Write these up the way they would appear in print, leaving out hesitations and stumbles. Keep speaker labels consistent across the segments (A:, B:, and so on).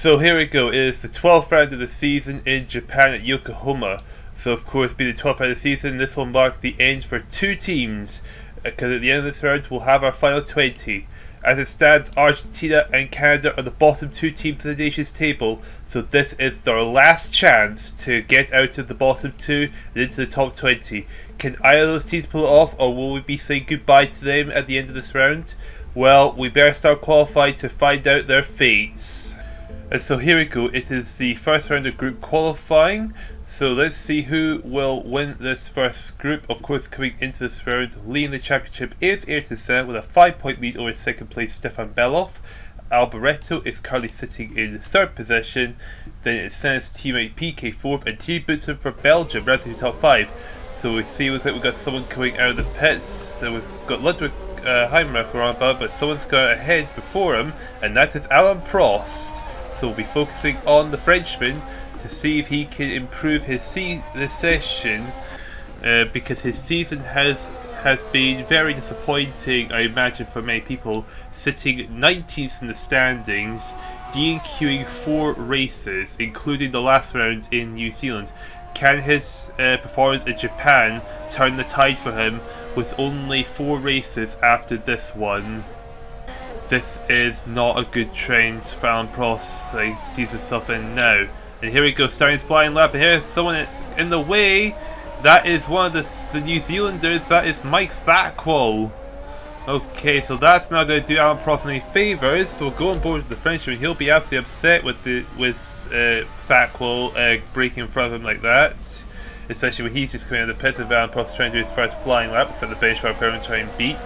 A: So here we go, it is the 12th round of the season in Japan at Yokohama. So of course, being the 12th round of the season, this will mark the end for two teams, because at the end of this round we'll have our final 20. As it stands, Argentina and Canada are the bottom two teams of the nation's table, so this is their last chance to get out of the bottom two and into the top 20. Can either of those teams pull it off, or will we be saying goodbye to them at the end of this round? Well, we better start qualifying to find out their fates. And so here we go, it is the first round of group qualifying. So let's see who will win this first group. Of course, coming into this round, leading the championship is Ayrton Senna with a 5-point lead over second place Stefan Bellof. Alboreto is currently sitting in third position. Then it's Senna's teammate PK fourth, and Team Bootson for Belgium rounding the top 5. So we see, looks like we've got someone coming out of the pits. So we've got Ludwig Heimer for on above, but someone's got ahead before him, and that is Alain Prost. So we'll be focusing on the Frenchman to see if he can improve his session, because his season has been very disappointing, I imagine, for many people, sitting 19th in the standings, DNQing 4 races, including the last round in New Zealand. Can his performance in Japan turn the tide for him with only 4 races after this one? This is not a good trend for Alain Prost that he sees himself in now. And here we go, starting his flying lap, and here's someone in the way. That is one of the New Zealanders, that is Mike Thackwell. Okay, so that's not going to do Alain Prost any favours, so we'll go on board with the Frenchman. He'll be absolutely upset with Thackwell breaking in front of him like that. Especially when he's just coming out of the pits, and Alain Prost trying to do his first flying lap, set the benchmark for him to try and beat.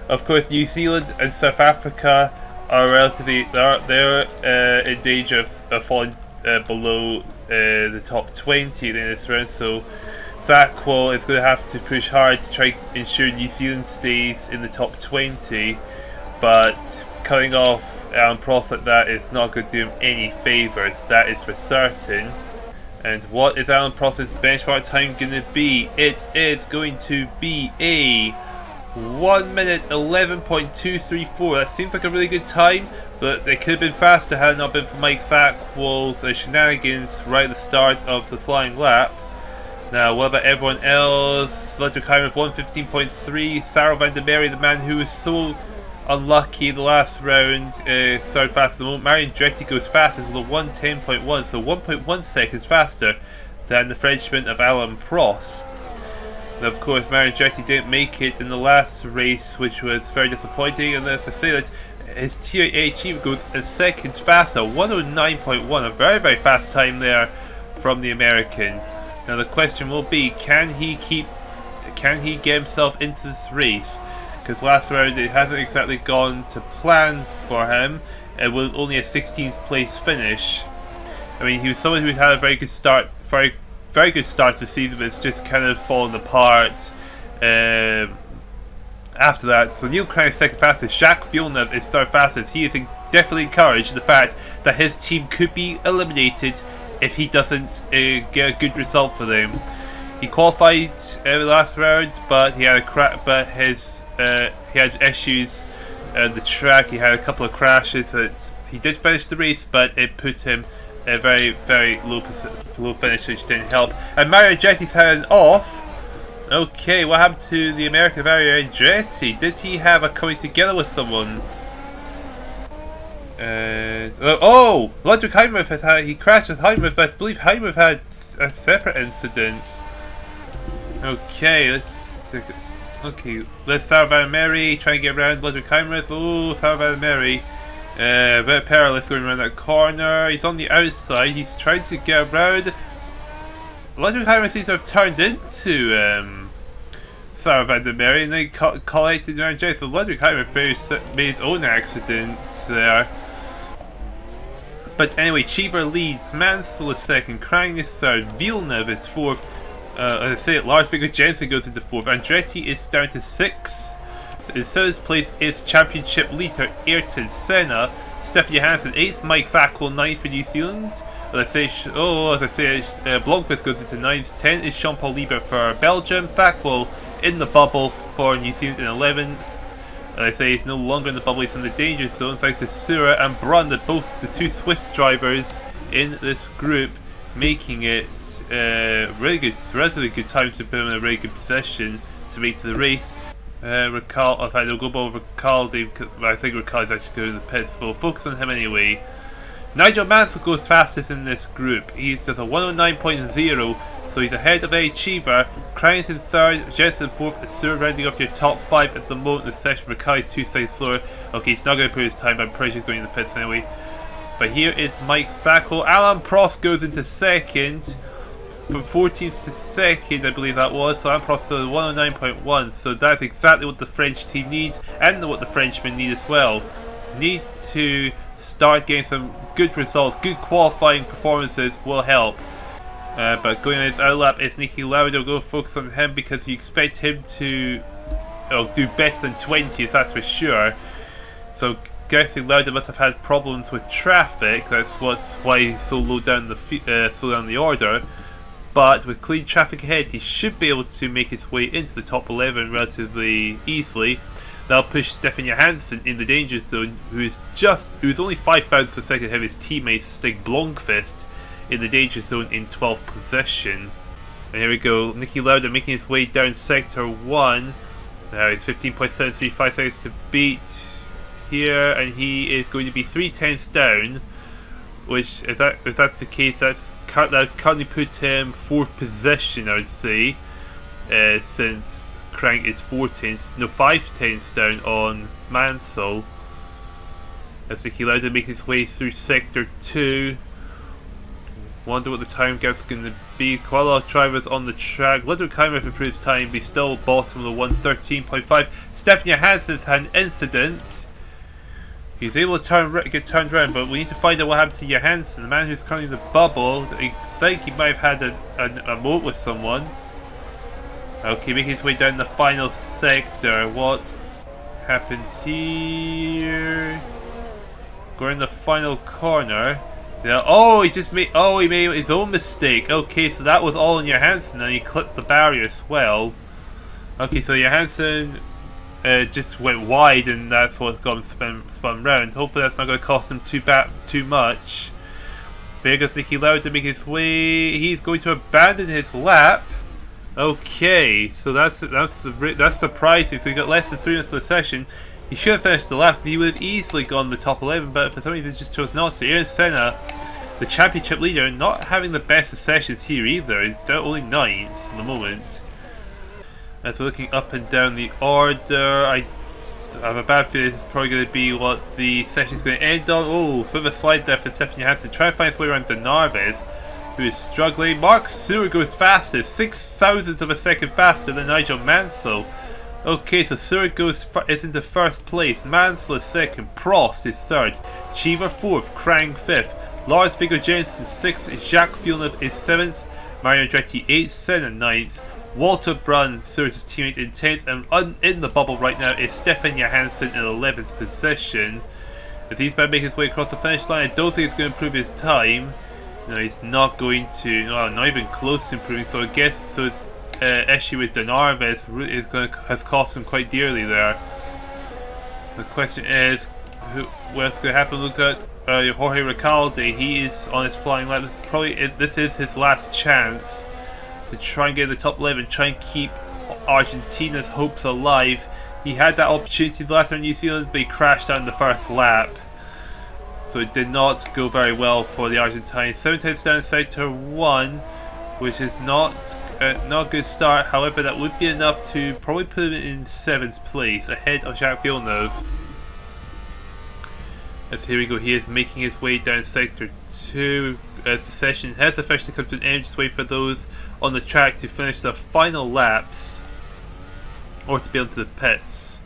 A: Of course, New Zealand and South Africa are relatively they're in danger of falling below the top 20 in this round. So Thackwell is going to have to push hard to try and ensure New Zealand stays in the top 20. But cutting off Alain Prost like that is not going to do him any favours. That is for certain. And what is Alain Prost's benchmark time going to be? It is going to be a 1 minute 11.234. That seems like a really good time, but it could have been faster had it not been for Mike Thackwell's shenanigans right at the start of the flying lap. Now, what about everyone else? Ludwig Heimer with 1:15.3. Sarah van der Merwe, the man who was so unlucky the last round, started fast at the moment. Marion Andretti goes fast at the 1:10.1, so 1.1 seconds faster than the Frenchman of Alain Prost. And of course, Marion Andretti didn't make it in the last race, which was very disappointing. And as I say that, his teammate goes a second faster, 1:09.1, a very, very fast time there from the American. Now the question will be, can he get himself into this race? Because last round it hasn't exactly gone to plan for him. It was only a 16th place finish. I mean, he was someone who had a very good start, very good start to the season, but it's just kind of fallen apart after that. So Neil Crown is second fastest. Jacques Villeneuve is third fastest. He is definitely encouraged the fact that his team could be eliminated if he doesn't get a good result for them. He qualified the last round, but he had a he had issues on the track. He had a couple of crashes. That he did finish the race, but it put him a very, very low finish, which didn't help. And Mario Andretti's had an off. Okay, what happened to the American Mario Andretti? Did he have a coming together with someone? And Ludwig Heimer he crashed with Heimer, but I believe Heimer had a separate incident. Okay, let's Sarah van der Merwe try and get around Ludwig Heimer. Oh, Sarah van der Merwe. A bit perilous going around that corner. He's on the outside. He's trying to get around. Ludwig Heimer seems to have turned into Sarah van der Merwe, and then collected around Jay. So Ludwig Heimer made his own accident there. But anyway, Cheever leads. Mansell is second. Krang is third. Villeneuve is fourth. As I say, Lars Viggo Jensen goes into fourth. Andretti is down to 6th. In 7th place is championship leader Ayrton Senna. Stefan Johansson 8th. Mike Thackwell 9th for New Zealand. As I say, Blomqvist goes into 9th. 10th is Jean-Paul Liebert for Belgium. Thackwell in the bubble for New Zealand in 11th. And I say he's no longer in the bubble, he's in the danger zone thanks to Sura and Brun, that both the two Swiss drivers in this group, making it relatively good time to put him in a really good position to make to the race. Ricciardo, in fact, they'll go over Ricciardo, I think Ricciardo's actually going to the pits, but we'll focus on him anyway. Nigel Mansell goes fastest in this group. He does a 109.0, so he's ahead of a Cheever. Krein's in third, Jensen in fourth, and Stewart rounding up your top 5 at the moment. The session for Kai 2 seconds slower. Okay, he's not going to put his time, but I'm pretty sure he's going in the pits anyway. But here is Mike Thackel. Alan Prost goes into second, from 14th to second, I believe that was. So Alan Prost does 109.1, so that's exactly what the French team needs, and what the Frenchmen need as well. Need to start getting some good results. Good qualifying performances will help. But going on his outlap is Niki Lauda. We'll go focus on him because you expect him to do better than 20th, that's for sure. So guessing Lauda must have had problems with traffic. That's why he's so low down the order. But with clean traffic ahead, he should be able to make his way into the top 11 relatively easily. That'll push Stefan Johansson in the danger zone, who's only 5 bounds per second ahead of his teammate Stig Blomqvist in the danger zone in 12th position. And here we go, Niki Lauda making his way down sector 1. Now it's 15.735 seconds to beat here, and he is going to be 3/10ths down. Which, if that's the case, that currently puts him 4th position, I would say, since Crank is 5/10ths down on Mansell. As Niki Lauda makes his way through sector 2. Wonder what the time gap's going to be. Quite a lot of drivers on the track. Little Keimer improved his time, but he's still bottom of the 113.5. Stefan Johansson's had an incident. He's able to get turned around, but we need to find out what happened to Johansson, the man who's currently in the bubble. I think he might have had a moat with someone. Okay, making his way down the final sector. What happened here? Going in the final corner. Yeah. Oh, he made his own mistake. Okay, so that was all on Johansson, and he clipped the barrier as well. Okay, so Johansson just went wide, and that's what got him spun round. Hopefully, that's not going to cost him too much. But here goes Niki Lauda to make his way. He's going to abandon his lap. Okay, so that's surprising. So he got less than 3 minutes of the session. He should have finished the lap. He would have easily gone the top 11, but for some reason he just chose not to. Ayrton Senna, the championship leader, not having the best of sessions here either. He's down only 9th at the moment. As we're looking up and down the order, I have a bad feeling this is probably going to be what the session's going to end on. Oh, bit of a slide there for Stefan Johansson. Trying to find his way around Narvaez, who is struggling. Mark Stewart goes fastest, 0.06 of a second faster than Nigel Mansell. Okay, so Stewart is into 1st place, Mansell is 2nd, Prost is 3rd, Cheever 4th, Krang 5th, Lars Viggo Jensen 6th, Jacques Villeneuve is 7th, Mario Andretti 8th, Senna 9th, Walter Brun, Stewart's teammate, in 10th, and in the bubble right now is Stefan Johansson in 11th position. As he's about to make his way across the finish line, I don't think he's going to improve his time. No, he's not going to, not even close to improving, so I guess his issue with Narvaez has cost him quite dearly there. The question is, what's going to happen? Look at Jorge Recalde. He is on his flying lap. This is his last chance to try and get in the top 11, try and keep Argentina's hopes alive. He had that opportunity last time in New Zealand, but he crashed out in the 1st lap. So it did not go very well for the Argentines. 7/10ths down sector 1, which is not a good start. However, that would be enough to probably put him in 7th place, ahead of Jacques Villeneuve. As here we go, he is making his way down sector 2. As the session has officially come to an end, just wait for those on the track to finish their final laps, or to bail into the pits.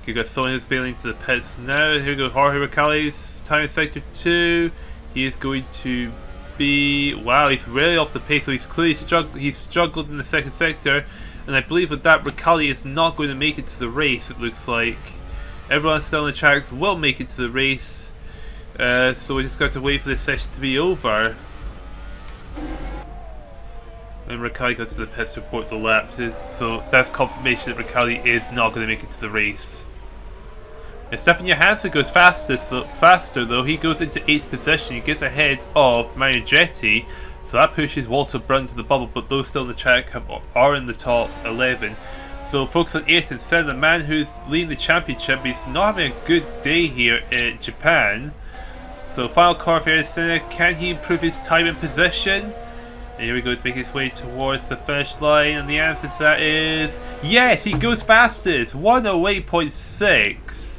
A: Okay, we've got someone who's bailing into the pits now. Here we go, Jorge Recalde's time in sector 2. He is going to be, wow, he's really off the pace, so he's clearly struggled in the 2nd sector, and I believe with that Recalde is not going to make it to the race. It looks like everyone still on the tracks will make it to the race, so we just got to wait for this session to be over. And Recalde goes to the pits to report the lap, so that's confirmation that Recalde is not going to make it to the race. And Stefan Johansson goes faster though. He goes into 8th position. He gets ahead of Marigetti, so that pushes Walter Brunn to the bubble, but those still in the track are in the top 11. So focus on Ayrton Senna, the man who's leading the championship. He's not having a good day here in Japan. So final car for Ayrton Senna. Can he improve his time and position? And here we go, he's making his way towards the finish line, and the answer to that is yes, he goes fastest, 108.6.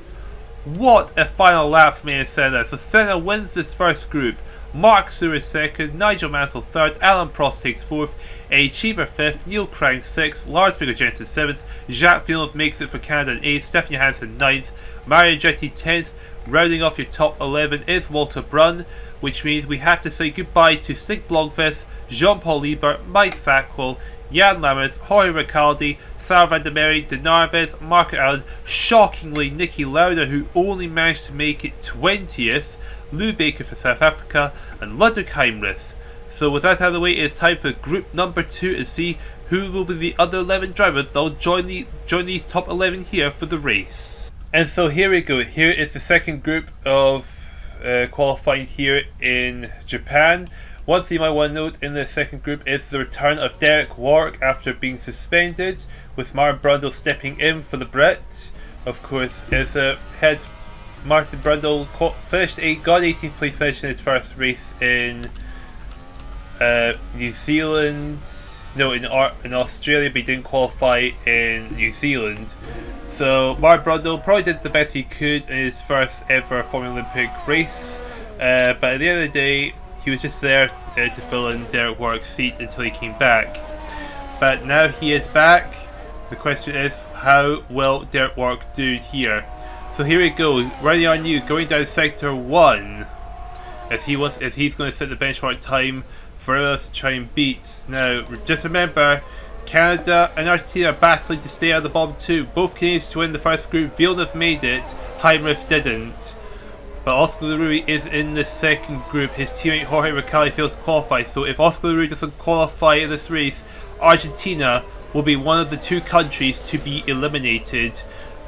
A: What a final lap from Ayrton Senna. So Senna wins this first group. Mark Seward second, Nigel Mansell third, Alan Prost takes fourth, A. Cheever fifth, Neil Krang sixth, Lars Viggo Jensen seventh, Jacques Villeneuve makes it for Canada in eighth, Stefan Johansson ninth, Mario Andretti 10th. Rounding off your top 11 is Walter Brunn, which means we have to say goodbye to Stig Blomqvist, Jean-Paul Liebert, Mike Thackwell, Jan Lammers, Jorge Ricciardi, Sarah van der Merwe, De Narvaez, Marco Allen, shockingly Niki Lauda, who only managed to make it 20th, Lou Baker for South Africa, and Ludwig Heinrich. So with that out of the way, it's time for group number 2 to see who will be the other 11 drivers that will join these top 11 here for the race. And so here we go. Here is the second group of qualifying here in Japan. One thing you might want to note in the second group is the return of Derek Warwick after being suspended, with Martin Brundle stepping in for the Brit. Of course, as head Martin Brundle finished got 18th place finish in his first race in New Zealand. No, in Australia, but he didn't qualify in New Zealand. So Martin Brundle probably did the best he could in his first ever Formulalympic race, but at the end of the day, he was just there to fill in Derek Warwick's seat until he came back. But now he is back. The question is, how will Derek Warwick do here? So here we go, running on you, going down sector 1, as he's going to set the benchmark time for us to try and beat. Now, just remember, Canada and Argentina are battling to stay out of the bottom 2. Both Canadians to win the first group. Villeneuve made it, Heinrich didn't. But Oscar Leroux is in the second group. His teammate Jorge Ricciardi failed to qualify. So if Oscar Leroux doesn't qualify in this race, Argentina will be one of the 2 countries to be eliminated.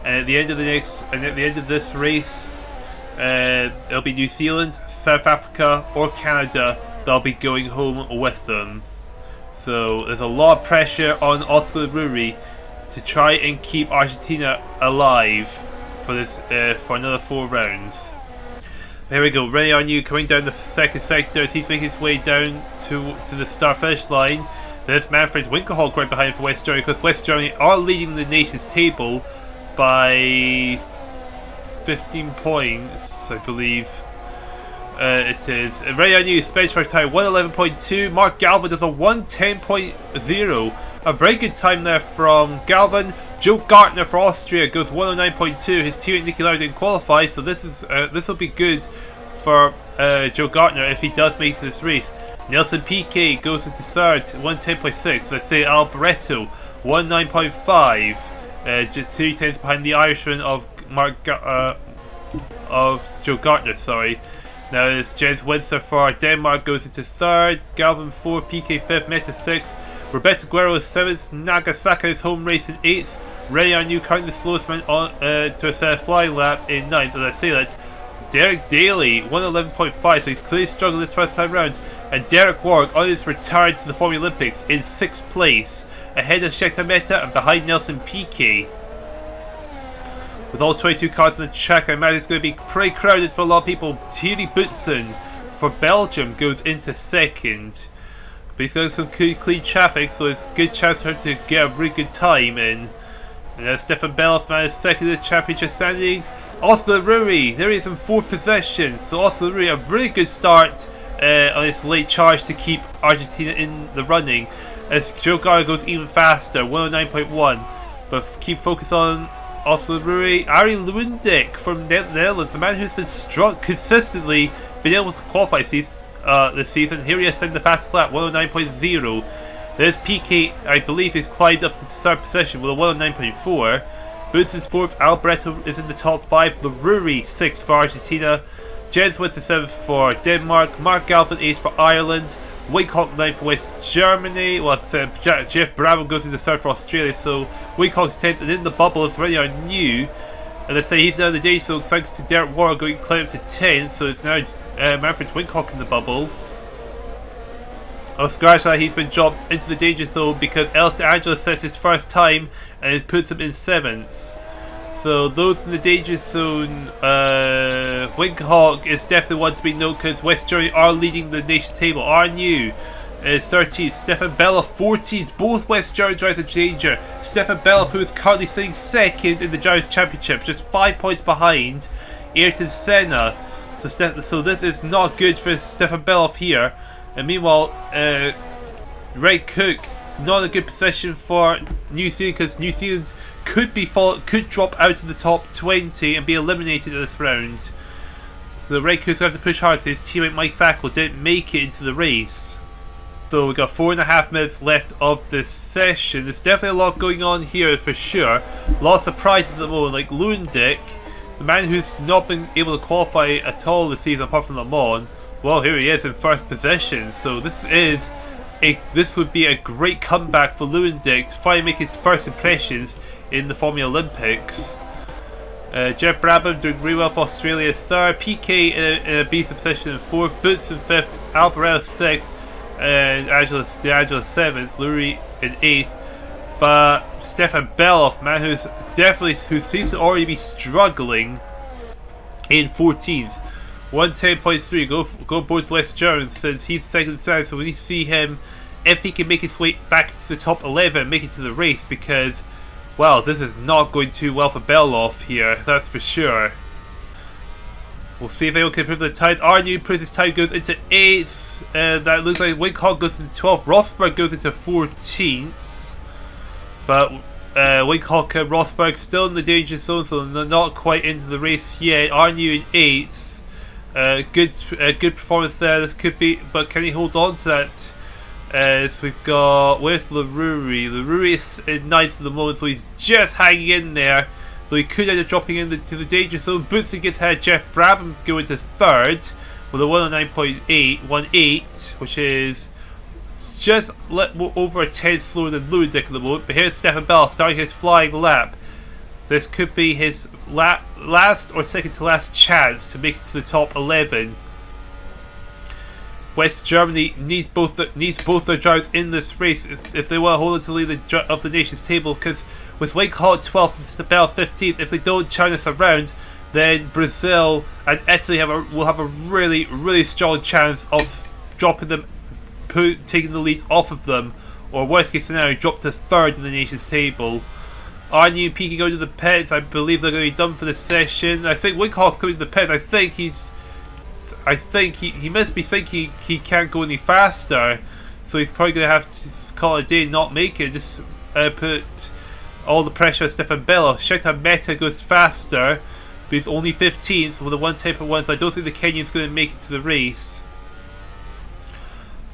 A: And at the end of this race, it'll be New Zealand, South Africa, or Canada that'll be going home with them. So there's a lot of pressure on Oscar Leroux to try and keep Argentina alive for this for another 4 rounds. There we go, Ready on you, coming down the second sector as he's making his way down to the start finish line. There's Manfred Winkelhock right behind for West Germany, because West Germany are leading the nation's table by 15 points, I believe. It is. Ready on you, benchmark time 111.2. Mark Galvin does a 110.0. A very good time there from Galvin. Joe Gartner for Austria goes 109.2. His teammate Niki Lauda didn't qualify, so this will be good for Joe Gartner if he does make it to this race. Nelson Piquet goes into third, 110.6. Let's say Alboreto, 19.5. Just 2 tenths behind the Irishman of Joe Gartner. Sorry. Now it's Jens Windsor for Denmark goes into third, Galvin 4th, Piquet 5th, Meta 6th, Roberto Guerrero 7th, Nagasaka is home race in 8th, Ready on you, currently the slowest man on to a flying lap in 9th. As I say that, Derek Daly 111.5, so he's clearly struggled this first time round, and Derek Warwick on his return to the Formulalympics in 6th place, ahead of Scheckter Meta and behind Nelson Piquet. With all 22 cars on the track, I imagine it's going to be pretty crowded for a lot of people. Thierry Boutsen for Belgium goes into second. But he's got some clean traffic, so it's a good chance for him to get a really good time in. And Stefan Bellof managed second in the championship standings. Oscar Leroux, there he is in 4th position. So Oscar Leroux, a really good start on his late charge to keep Argentina in the running. As Joe Garner goes even faster, 109.1. But keep focus on Oscar Leroux. Arie Luyendyk from Netherlands, the man who's been consistently been able to qualify this season. Here he is in the fastest lap, 109.0. There's Piquet, I believe he's climbed up to the 3rd position with a 109.4. Boots is 4th, Alboreto is in the top 5, Leroux 6th for Argentina, Jens Windsor 7th for Denmark, Mark Galvin 8th for Ireland, Winkelhock 9th for West Germany. Well, Jeff Brabham goes into 3rd for Australia, so Winkelhock's 10th, and in the bubble is Ready on you. As I say, he's now in the danger zone thanks to Derek Warren going climb up to 10th, so it's now Manfred Winkhawk in the bubble. On scratch that, he's been dropped into the danger zone because Los Angeles sets his first time and it puts him in 7th. So those in the danger zone, Winkhawk is definitely one to be noted because West Germany are leading the nation's table. Our new is 13th, Stefan Bellof 14th. Both West German drivers in danger. Stefan Bellof, who is currently sitting 2nd in the Drivers' Championship, just 5 points behind Ayrton Senna. So this is not good for Stefan Bellof here. And meanwhile, Red Cook not in a good position for New Zealand because New Zealand could drop out of the top 20 and be eliminated in this round. So the Red Cook's have to push hard because his teammate Mike Fackel didn't make it into the race. So we've got 4.5 minutes left of this session. There's definitely a lot going on here for sure. Lots of surprises at the moment, like Lewandijk, the man who's not been able to qualify at all this season apart from Le Mans. Well, here he is in first position. So this would be a great comeback for Lewandijk to finally make his first impressions in the Formulalympics. Jeff Brabham doing really well for Australia 3rd, PK in a decent position in 4th, Boots in 5th, Alboreto 6th, and Angela 7th, Lurie in 8th. But Stefan Bellof, man who seems to already be struggling, in 14th. 110.3, go both West Germans since he's 2nd side, so we need to see him if he can make his way back to the top 11 make it to the race, because well, this is not going too well for Bellof here, that's for sure. We'll see if anyone can improve the times. Our new improves his time, goes into 8th, that looks like Winkhawk goes into 12th, Rosberg goes into 14th, but Winkhawk and Rosberg still in the danger zone, so they're not quite into the race yet. Our new in 8th. Good performance there. This could be, but can he hold on to that? So we've got, where's Leroux? Leroux is in 9th at the moment, so he's just hanging in there. Though he could end up dropping into the danger zone. Bootsy gets ahead. Jeff Brabham going to 3rd with a 109.18, which is just over a 10 slower than Lewandijk at the moment. But here's Stefan Bell starting his flying lap. This could be his last or second to last chance to make it to the top 11. West Germany needs both their drivers in this race if they want to hold on to the lead of the nation's table, because with Winkhawk 12th and Stabell 15th, if they don't turn this around, then Brazil and Italy will have a really strong chance of dropping them, taking the lead off of them, or worst case scenario, drop to 3rd in the nation's table. Our new PK going to the pits. I believe they're going to be done for this session. I think Winkhawk's coming to the pit. I think he must be thinking he can't go any faster, so he's probably going to have to call it a day and not make it. Just put all the pressure on Stefan Bellof. Shekta Meta goes faster, but he's only 15th with a 110.1, so I don't think the Kenyan's going to make it to the race.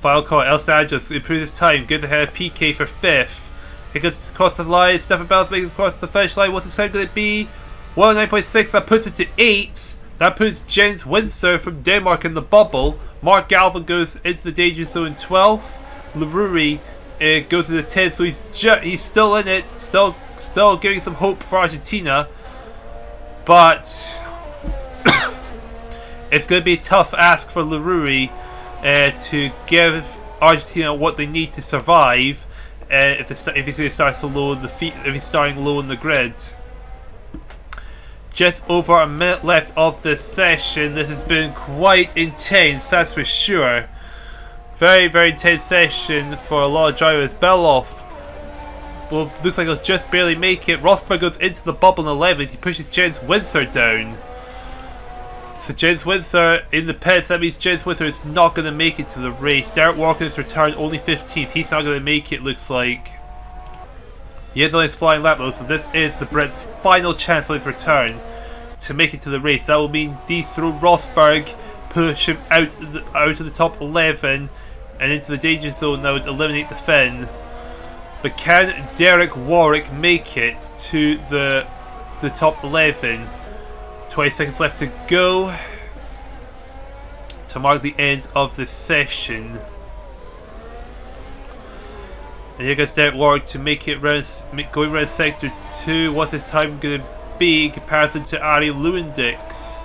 A: Final call, Los Angeles improves his time, gives ahead of PK for 5th. He gets across the line, Stefan Bellof makes it across the finish line. What's his time going to be? 109.6, that puts it to 8th. That puts Jens Windsor from Denmark in the bubble. Mark Galvin goes into the danger zone in 12th. Leroux goes to the 10th, so he's still in it, still giving some hope for Argentina. But it's going to be a tough ask for Leroux to give Argentina what they need to survive. If he's starting low in the grid. Just over a minute left of this session. This has been quite intense, that's for sure. Very intense session for a lot of drivers. Bellof, well, looks like he'll just barely make it. Rosberg goes into the bubble in 11th. He pushes Jens Windsor down. So Jens Windsor in the pits. That means Jens Windsor is not going to make it to the race. Derek Walker's return only 15th. He's not going to make it, looks like. He is on his flying lap though, so this is the Brit's final chance on his return to make it to the race. That will mean dethrone Rosberg, push him out of the top 11 and into the danger zone. That would eliminate the Finn. But can Derek Warwick make it to the top 11? 20 seconds left to go to mark the end of the session. And here goes Derek Warwick to make it going around sector 2. What's his time going to be in comparison to Arie Luijendijk's.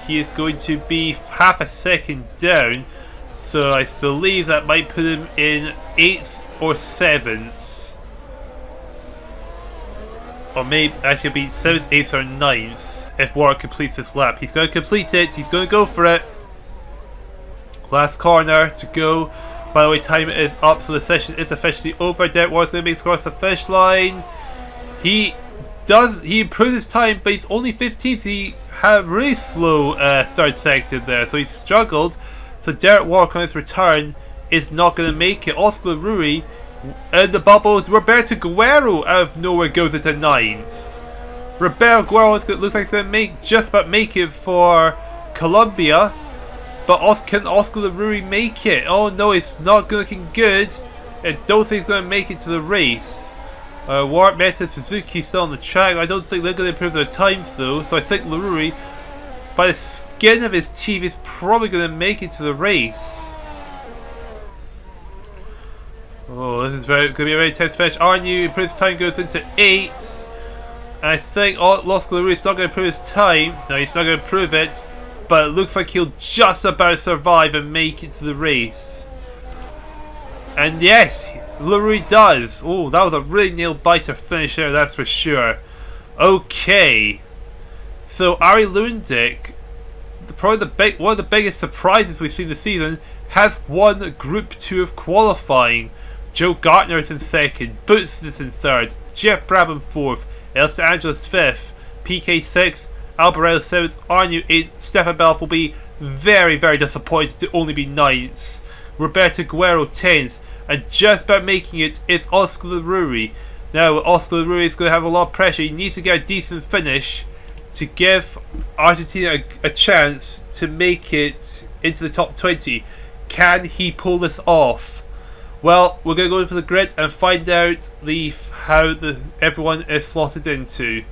A: He is going to be half a second down, so I believe that might put him in 8th or 7th. Or maybe actually be 7th, 8th or 9th if Warwick completes this lap. He's going to complete it, he's going to go for it. Last corner to go. By the way, time is up, so the session is officially over. Derek Warwick's going to make across the finish line. He improved his time, but he's only 15th. He had a really slow third sector there, so he struggled. So Derek Warwick on his return is not going to make it. Oscar Rui in the bubble. Roberto Guerrero out of nowhere goes into 9th. Roberto Guerrero looks like he's going to just about make it for Colombia. But can Oscar Rui make it? Oh no, it's not looking good. I don't think he's going to make it to the race. Warwick, Meta, Suzuki still on the track. I don't think they're going to improve their times though. So I think Rui, by the skin of his teeth, is probably going to make it to the race. Oh, this is going to be a very tense finish. Arnu improves his time, goes into 8th. And I think Oscar Rui is not going to improve his time. No, he's not going to improve it. But it looks like he'll just about survive and make it to the race. And yes, Rui does. Oh, that was a really nail-biter finish there, that's for sure. Okay. So, Arie Luijendijk, probably one of the biggest surprises we've seen this season, has won Group 2 of qualifying. Joe Gartner is in 2nd, Boots is in 3rd, Jeff Brabham 4th, Elster Angeles 5th, PK 6th, Alboreto 7th, Arnu 8th, Stefan Bellof will be very, very disappointed to only be 9th. Roberto Guerrero 10th, and just about making it is Oscar Rui. Now, Oscar Rui is going to have a lot of pressure. He needs to get a decent finish to give Argentina a chance to make it into the top 20. Can he pull this off? Well, we're going to go for the grid and find out how everyone is slotted into.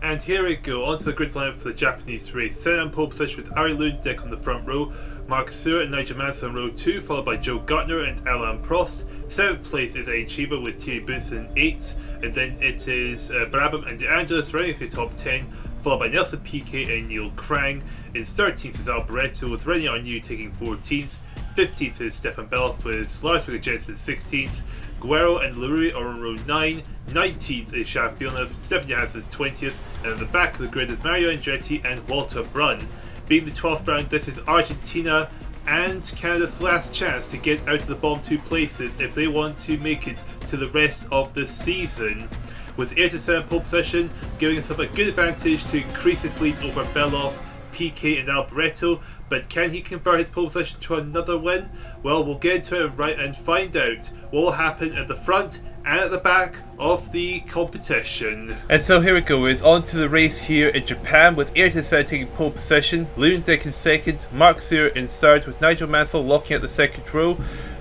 A: And here we go, onto the grid line for the Japanese race. Senna in pole position with Arie Luijendijk on the front row, Mark Stewart and Nigel Mansell in row 2, followed by Joe Gartner and Alain Prost. 7th place is Ain Chiba with Thierry Boots in 8th, and then it is Brabham and De Angelis running for the top 10, followed by Nelson Piquet and Neil Krang. In 13th is Alboreto with Rene Arnoux taking 14th. 15th is Stefan Bellof with Lars Jensen 16th. Guerrero and Rui are on row 9. 19th is Jacques Villeneuve. Stefan Johansson is 20th. And at the back of the grid is Mario Andretti and Walter Brunn. Being the 12th round, this is Argentina and Canada's last chance to get out of the bottom 2 places if they want to make it to the rest of the season. With Ayrton Senna in pole position, giving himself a good advantage to increase his lead over Bellof, Piquet and Alboreto. But can he convert his pole position to another win? Well, we'll get into it right and find out what will happen at the front and at the back of the competition. And so here we go, it's on to the race here in Japan with Ayrton Senna taking pole position, Luijendijk in 2nd, Mark Stewart in 3rd with Nigel Mansell locking at the 2nd row.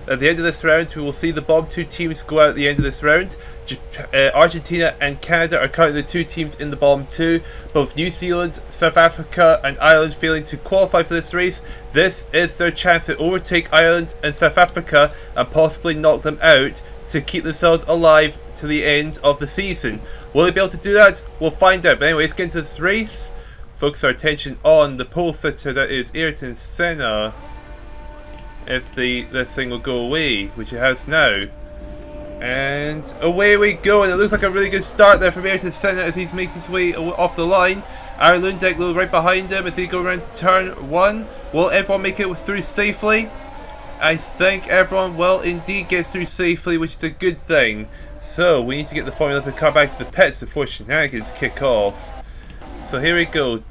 A: At the end of this round, we will see the bottom 2 teams go out at the end of this round. Argentina and Canada are currently the 2 teams in the bottom 2. Both New Zealand, South Africa and Ireland failing to qualify for this race. This is their chance to overtake Ireland and South Africa and possibly knock them out to keep themselves alive to the end of the season. Will they be able to do that? We'll find out. But anyway, let's get into this race. Focus our attention on the pole sitter that is Ayrton Senna. If this thing will go away, which it has now. And away we go, and it looks like a really good start there from Ayrton Senna as he's making his way off the line. Arie Luijendijk right behind him as he goes around to turn 1. Will everyone make it through safely? I think everyone will indeed get through safely, which is a good thing. So we need to get the Formulalympics car back to the pits before shenanigans kick off. So here we go.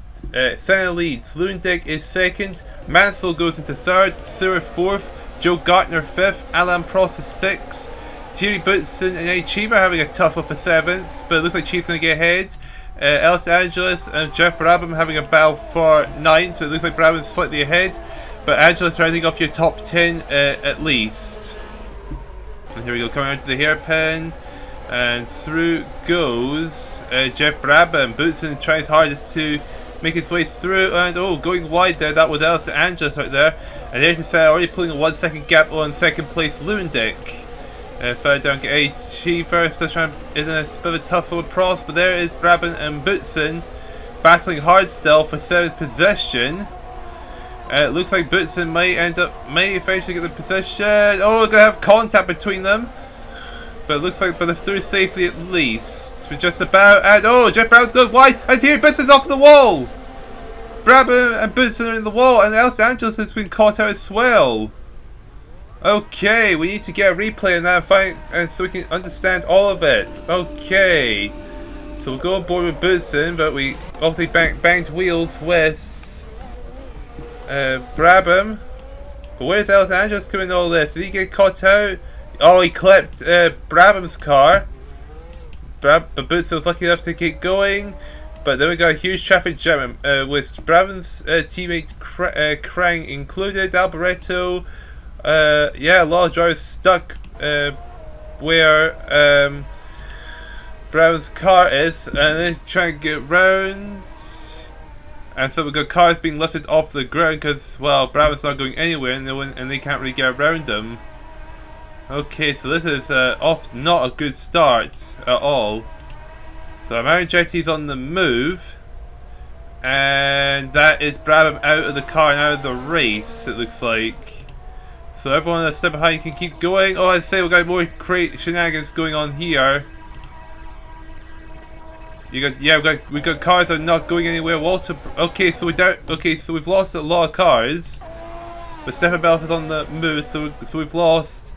A: Senna leads. Luijendijk is 2nd. Mansell goes into 3rd. Stewart 4th. Joe Gartner 5th. Alain Prost is 6th. Thierry Boutsen and Chiba are having a tussle for 7th, but it looks like Chiba's going to get ahead. Los Angeles and Jeff Brabham having a battle for 9th, so it looks like Brabham's slightly ahead. But Angeles rounding off your top 10 at least. And here we go, coming out to the hairpin. And through goes Jeff Brabham. Boutsen trying his hardest to make his way through, and going wide there. That was Los Angeles right there. And Ayrton Senna already pulling a 1 second gap on 2nd place Luijendijk. Further down, get Achiever, still trying in a bit of a tussle with Prost, but there is Brabham and Boutsen battling hard still for 7th position. It looks like Boutsen may eventually get the position. Oh, we're gonna have contact between them, but it looks like they're through safely at least. We're just about, and oh, Jeff Brown's going wide, and here Boutsen's off the wall. Brabham and Boutsen are in the wall, and Los Angeles has been caught out as well. Okay, we need to get a replay on that and so we can understand all of it. Okay, so we'll go on board with Boutsen, but we obviously banged wheels with Brabham. But where's Los Angeles coming in all this? Did he get caught out? Oh, he clipped Brabham's car. But Boutsen was lucky enough to keep going. But then we got a huge traffic jam with Brabham's teammate Krang included, Alboreto. Yeah, a lot of drivers stuck where Brabham's car is, and they're trying to get round. And so we've got cars being lifted off the ground because, well, Brabham's not going anywhere, and they can't really get around them. Okay, so this is not a good start at all. So Andretti's on the move, and that is Brabham out of the car and out of the race, it looks like. So everyone that's step behind can keep going. Oh, I'd say we've got more shenanigans going on here. We've got cars that are not going anywhere. Okay, so we've lost a lot of cars, but Stefan Bellof is on the move. So we've lost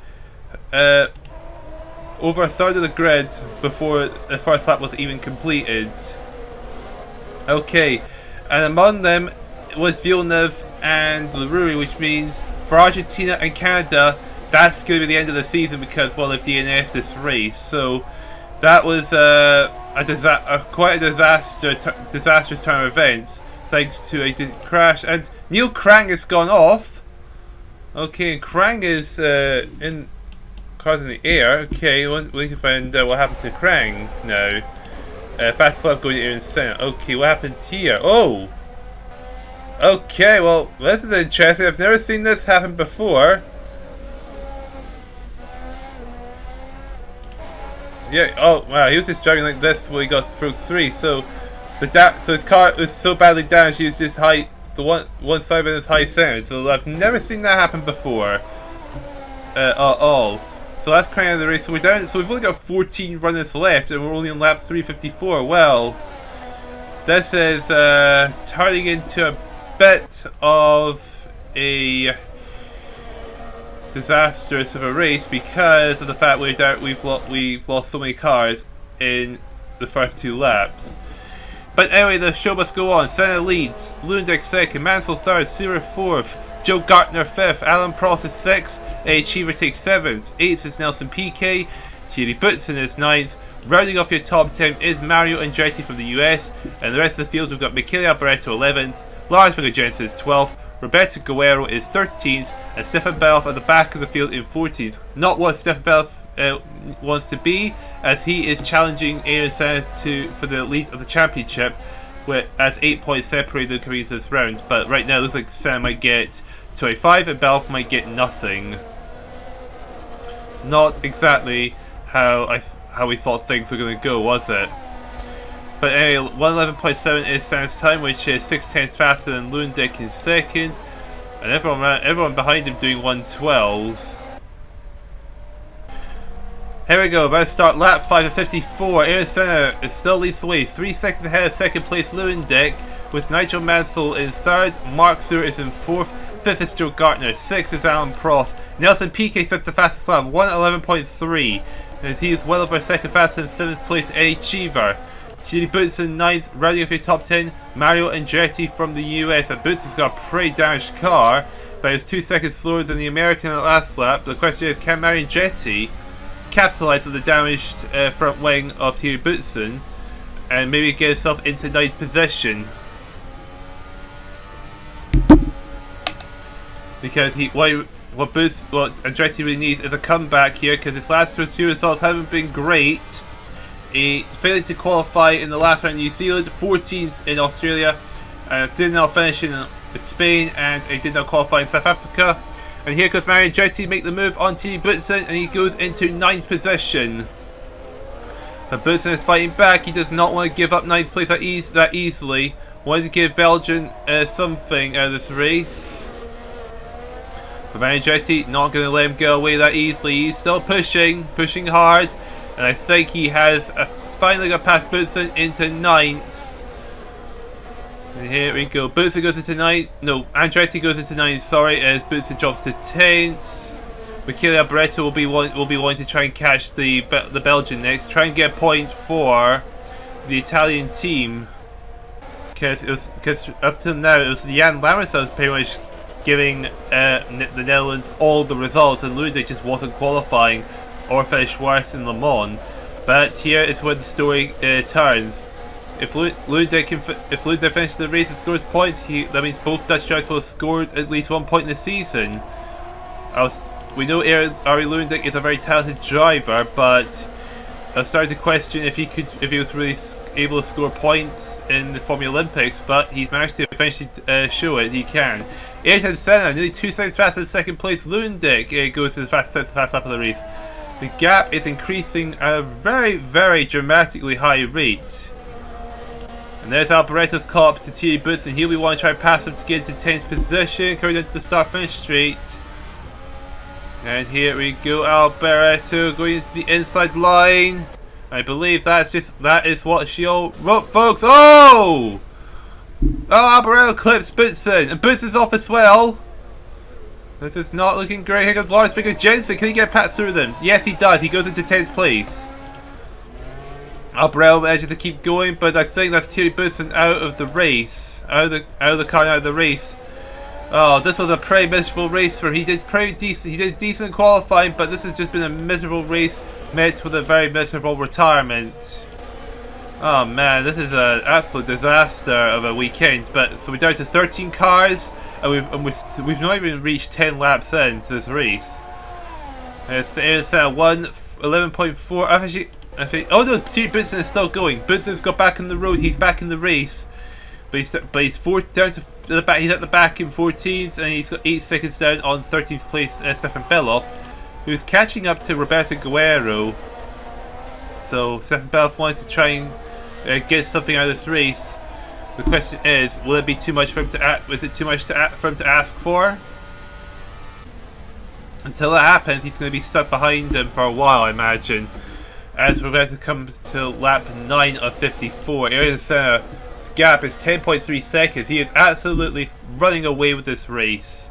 A: over a third of the grid before the first lap was even completed. Okay, and among them was Villeneuve and Leroy, which means for Argentina and Canada, that's going to be the end of the season because, well, they've DNF'd this race. So that was quite a disastrous turn of events, thanks to a crash. And Neil Krang has gone off. Okay, and Krang is in cars in the air. Okay, we need to find out what happened to Krang now. Fast lap going to Ayrton Senna. Okay, what happened here? Oh! Okay, well, this is interesting. I've never seen this happen before. Yeah, oh wow, he was just driving like this when he got broke 3, so his car was so badly damaged he was just one side of his high center. So I've never seen that happen before. At all. So that's kind of the race. So we're down, so we've only got 14 runners left and we're only on lap 354. Well, this is turning into a bit of a disastrous of a race because of the fact we've lost so many cars in the first 2 laps. But anyway, the show must go on. Senna leads, Lundek 2nd, Mansell 3rd, Seaver 4th, Joe Gartner 5th, Alan Prost is 6th, Achiever takes 7th, 8th is Nelson Piquet, Thierry Boutsen is 9th. Rounding off your top 10 is Mario Andretti from the US, and the rest of the field we've got Michele Alboreto 11th, Lars Jensen is 12th, Roberto Guerrero is 13th, and Stefan Bellof at the back of the field in 14th. Not what Stefan Bellof wants to be, as he is challenging Ayrton Senna for the lead of the championship, as 8 points separate them coming into this round. But right now it looks like Senna might get 25 and Bellof might get nothing. Not exactly how we thought things were going to go, was it? But anyway, 111.7 is Senna's time, which is 6/10 faster than Lundek in 2nd, and everyone behind him doing 112s. Here we go, about to start lap 5 of 54. Ayrton Senna still leads the way, 3 seconds ahead of 2nd place Lundek, with Nigel Mansell in 3rd, Mark Stewart is in 4th, 5th is Joe Gartner, 6th is Alan Prost. Nelson Piquet sets the fastest lap, 111.3, as he is well over 2nd faster than 7th place Achiever. Thierry Boutsen 9th, rounding off your top 10, Mario Andretti from the US. And Boutsen's got a pretty damaged car, but is 2 seconds slower than the American at the last lap. The question is, can Mario Andretti capitalise on the damaged front wing of Thierry Boutsen and maybe get himself into 9th position? Because what Andretti really needs is a comeback here, because his last 2 results haven't been great. He failing to qualify in the last round in New Zealand, 14th in Australia, did not finish in Spain, and he did not qualify in South Africa. And here goes Mario Andretti to make the move on to Butson, and he goes into 9th position. But Butson is fighting back. He does not want to give up 9th place that easily. Wanted to give Belgium something out of this race. But Mario Andretti not going to let him go away that easily. He's still pushing hard. And I think he has finally got past Butson into 9th. And here we go. Butson goes into 9th. No, Andretti goes into 9th. Sorry, as Butson drops to 10th. Michele Alboreto will be wanting to try and catch the Belgian next. Try and get a point for the Italian team. Because up till now it was Jan Lammers that was pretty much giving the Netherlands all the results, and Lundek just wasn't qualifying or finished worse in Le Mans. But here is where the story turns. If Lundek finishes the race and scores points, that means both Dutch drivers will have scored at least 1 point in the season. We know Arie Lundek is a very talented driver, but I was starting to question if he was really able to score points in the Formulalympics, but he's managed to eventually show it. He can. Ayrton Senna, nearly 2 seconds faster than second place Lundek, goes to the fastest lap of the race. The gap is increasing at a very, very dramatically high rate. And there's Alboreto's call up to Thierry Butson. Here we want to try and pass him to get into 10th position, coming into the start-finish straight. And here we go, Alboreto going into the inside line. I believe that is what she all wrote, folks. Oh! Oh, Alboreto clips Butson, and Butson's off as well. This is not looking great. Here comes Lars Viggo Jensen. Can he get past through them? Yes, he does. He goes into 10th place. Alboreto manages to keep going, but I think that's Thierry Butson out of the race, out of the car, out of the race. Oh, this was a pretty miserable race for him. He did pretty decent. He did decent qualifying, but this has just been a miserable race met with a very miserable retirement. Oh man, this is an absolute disaster of a weekend. But so we're down to 13 cars, and we've not even reached 10 laps into this race. It's 11.4. I think. Oh no, Butson is still going. Butson's got back on the road. He's back in the race, but he's down to the back. He's at the back in 14th, and he's got 8 seconds down on 13th place Stefan Bellof, who's catching up to Roberto Guerrero. So Stefan Bellof wanted to try and get something out of this race. The question is, will it be too much for him to ask? Was it too much for him to ask for? Until that happens, he's going to be stuck behind him for a while, I imagine. As we're about to come to lap 9 of 54, Ayrton Senna's gap is 10.3 seconds. He is absolutely running away with this race.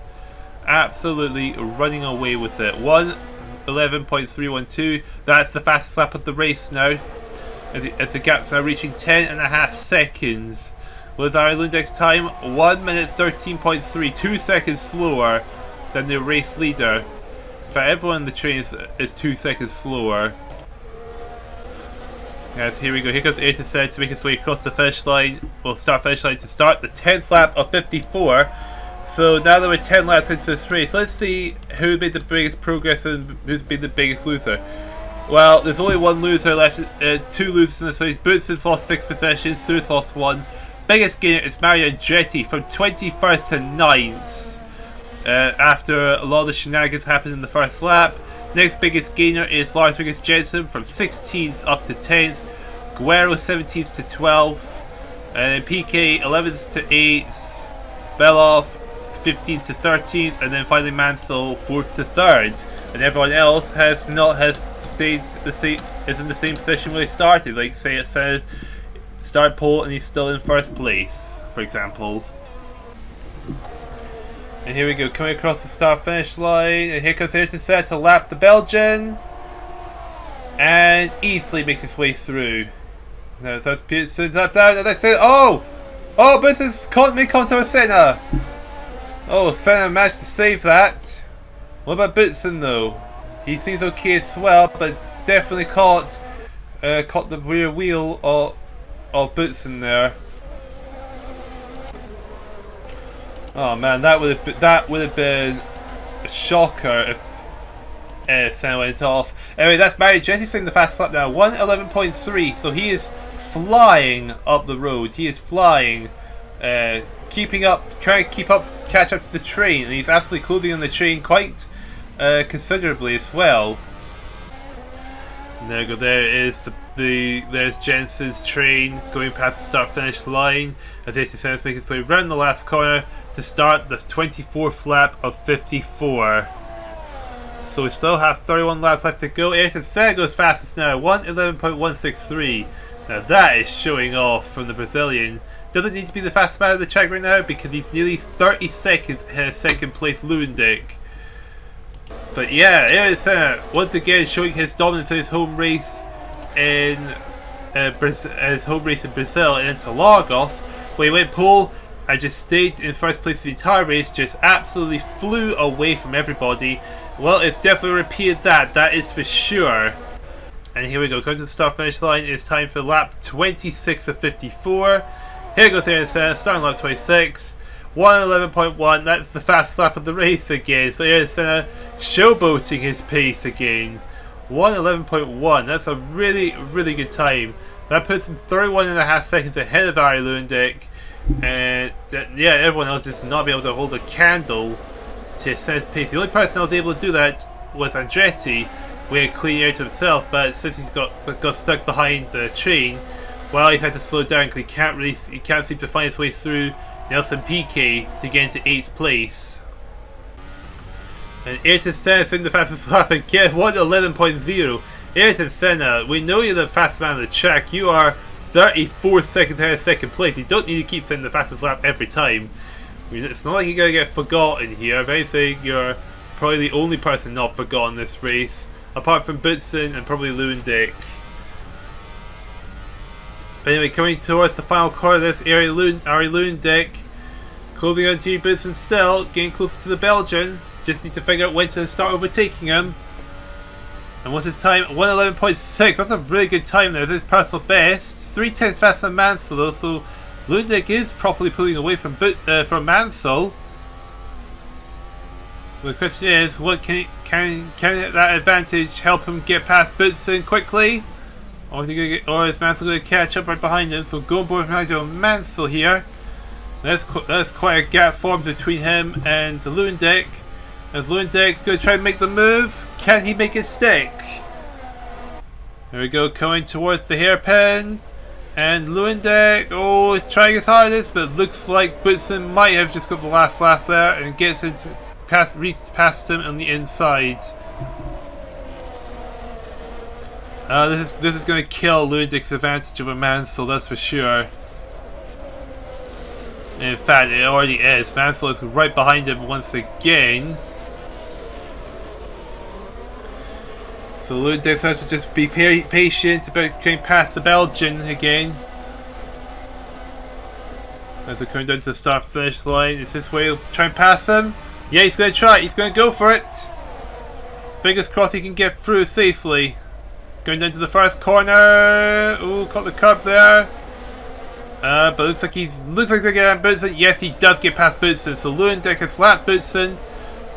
A: Absolutely running away with it. 1:11.312. That's the fastest lap of the race now. As the gap's now reaching 10.5 seconds. Was Arie Lundek's time 1 minute 13.3, 2 seconds slower than the race leader. In fact, everyone in the train is 2 seconds slower. Yes, here we go. Here comes Ayrton Senna to make his way across the finish line. Well, finish line to start the 10th lap of 54. So now that we're 10 laps into this race, let's see who made the biggest progress and who's been the biggest loser. Well, there's only one loser left, 2 losers in this race. Butson's lost 6 positions, Suarez lost 1. Biggest gainer is Mario Andretti from 21st to 9th. After a lot of the shenanigans happened in the first lap. Next biggest gainer is Lars Viggo Jensen from 16th up to 10th. Guerrero 17th to 12th. And then PK 11th to 8th. Bellof 15th to 13th. And then finally Mansell 4th to 3rd. And everyone else stayed is in the same position where they started. Like say it said start pole and he's still in 1st place, for example. And here we go, coming across the start-finish line, and here comes Ayrton Senna to lap the Belgian, and easily makes his way through. Now that's Peterson, that's out, and I say, oh, but this is made contact with Senna. Oh, Senna managed to save that. What about Butson though? He seems okay as well, but definitely caught the rear wheel of Butson there. Oh man, that would have been a shocker if Senna went off. Anyway, that's Mario Andretti in the fast lap now, 1:11.3. So he is flying up the road. He is flying trying to catch up to the train, and he's absolutely closing on the train quite considerably as well. And there we go. There is there's Jensen's train going past the start-finish line as Ayrton Senna is making his way around the last corner to start the 24th lap of 54. So we still have 31 laps left to go. Ayrton Senna goes fastest now, 1:11.163. Now that is showing off from the Brazilian. Doesn't need to be the fastest man of the track right now because he's nearly 30 seconds ahead of second place Lewandijk. But yeah, Ayrton Senna once again showing his dominance in his home race in Brazil in Interlagos, where he went pole and just stayed in first place the entire race, just absolutely flew away from everybody. Well, it's definitely repeated that is for sure. And here we go, going to the start finish line. It's time for lap 26 of 54. Here goes Ayrton Senna, starting lap 26. 1:11.1, that's the fastest lap of the race again. So Ayrton Senna showboating his pace again. 1:11.1, that's a really, really good time. That puts him 31.5 seconds ahead of Arie Lewandijk. And yeah, everyone else just not be able to hold a candle to Senna's pace. The only person that was able to do that was Andretti, with a clean air to himself, but since he's got stuck behind the train, well, he's had to slow down because he can't seem to find his way through Nelson Piquet to get into 8th place. And Ayrton Senna is in the fastest lap again, 1:11.0. Ayrton Senna, we know you're the fastest man on the track. You are 34 seconds ahead of second place. You don't need to keep sending the fastest lap every time. I mean, it's not like you're going to get forgotten here. If anything, you're probably the only person not forgotten this race, apart from Boutsen and probably Lewandijk. But anyway, coming towards the final corner, there's Arie Lewandijk closing on to Boutsen still, getting closer to the Belgian. Just need to figure out when to start overtaking him. And what's his time? 1:11.6. That's a really good time there. This is personal best. 3/10 faster than Mansell though, so Lewandijk is properly pulling away from Mansell. The question is, what can that advantage help him get past Boutsen quickly? Or is Mansell going to catch up right behind him? So go board behind Mansell here. That's quite a gap formed between him and Lewandijk. As Lewandijk's going to try and make the move. Can he make it stick? There we go, coming towards the hairpin. And Lewandijk, oh, he's trying his hardest, but it looks like Boutsen might have just got the last lap there and reaches past him on the inside. This is going to kill Lewandijk's advantage over Mansell, that's for sure. In fact, it already is. Mansell is right behind him once again. So Lewandijk has to just be patient about getting past the Belgian again. As they're coming down to the start finish line, is this way he'll try and pass him? Yeah, he's going to try it. He's going to go for it. Fingers crossed he can get through safely. Going down to the first corner. Oh, caught the curb there. But looks like they're getting Boutsen. Yes, he does get past Boutsen. So Lewandijk has slapped Boutsen.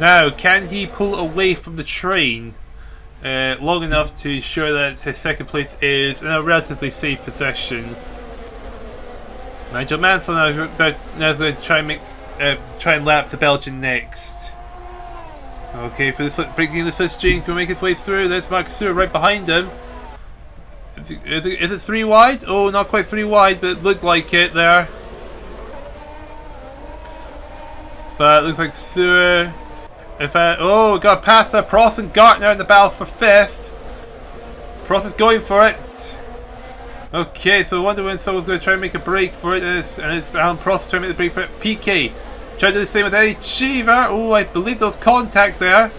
A: Now, can he pull away from the train long enough to ensure that his second place is in a relatively safe possession? Nigel Mansell now is going to try and lap the Belgian next. Okay, for this breaking the slipstream, can make his way through. There's Mark Stewart right behind him. Is it 3 wide? Oh, not quite 3 wide, but it looked like it there. But it looks like Stewart. Got past there. Prost and Gartner in the battle for 5th. Prost is going for it. Okay, so I wonder when someone's going to try and make a break for it. And it's Alan Prost trying to make the break for it. PK. Try to do the same with Eddie Cheever. Oh, I believe there was contact there.